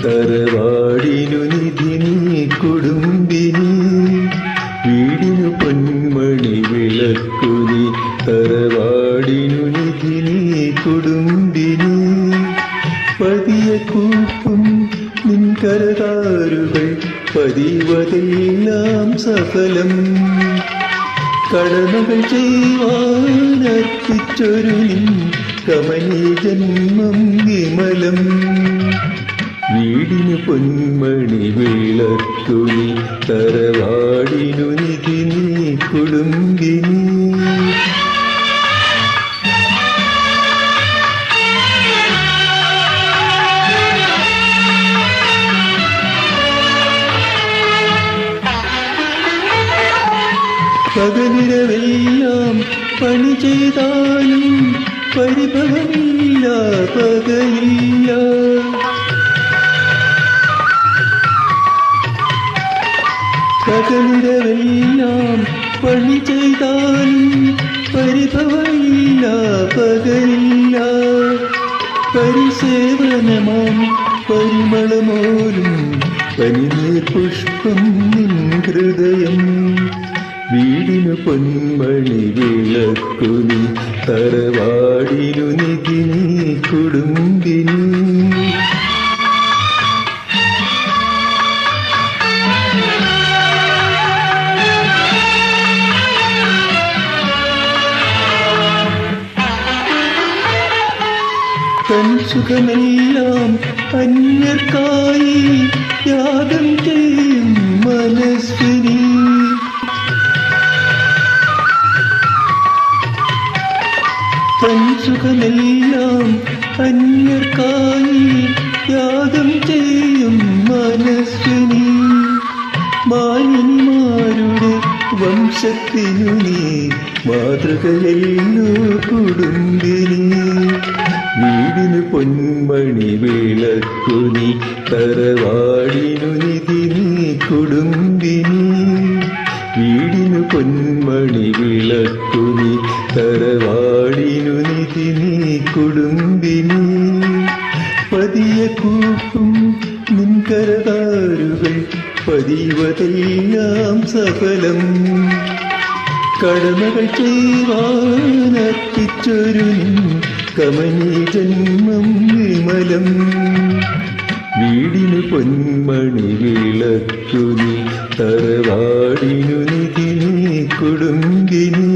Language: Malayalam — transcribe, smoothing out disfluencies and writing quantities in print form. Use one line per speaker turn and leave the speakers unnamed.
തറവാടിനു നിധി നീ കുടുംബിനി, വീടിനു പൊന്മണി വിളക്കു നീ, തറവാടിനു നിധി നീ കുടുംബിനി. പതിയെ കൂപ്പും നിൻ കരതാരുകൾ പതിവതെല്ലാം സഫലം, കടമകൾ ചെയ്യുവാനർപ്പിച്ചൊരു നിൻ കമനീ ജന്മം വിമലം. വീടിനു പൊന്മണി വിളക്കു നീ, തറവാടിനു നിധി നീ കുടുംബിനി. പകലിരവെല്ലാം പണി ചെയ്താലും പരിഭവമില്ല പകലില്ല. പകലിരവെല്ലാം പണി ചെയ്താലും പരിഭവമില്ല പകലില്ല. പരിസേവനമാം പരിമളമോലും പനിനീർ പുഷ്പം നിൻ ഹൃദയം. വീടിനു പൊന്മണി വിളക്കു നീ, തറവാടിനു നിധി നീ കുടുംബിനി. തൻ സുഖമെല്ലാം അന്യർക്കായി ത്യാഗം ചെയ്യും മനസ്വിനി. തൻ സുഖമെല്ലാം അന്യർക്കായി ത്യാഗം ചെയ്യും മനസ്വിനി. മാന്യന്മാരുടെ വംശത്തിനു നീ മാതൃകയല്ലോ കുടുംബിനി. വീടിനു പൊന്മണി വിളക്കു നീ, തറവാടിനു നിധി നീ കുടുംബിനി. വീടിനു പൊന്മണി വിളക്കു നീ, തറവാടിനു നിധി നീ കുടുംബിനി. പതിയെ കൂപ്പും നിൻ കരതാരുകൾ പതിവതെല്ലാം സഫലം, കടമകൾ ചെയ്യുവാനർപ്പിച്ചൊരു നിൻ കമനീ ജന്മം വിമലം. വീടിനു പൊന്മണി വിളക്കു നീ, തറവാടിനു നിധി നീ കുടുംബിനി.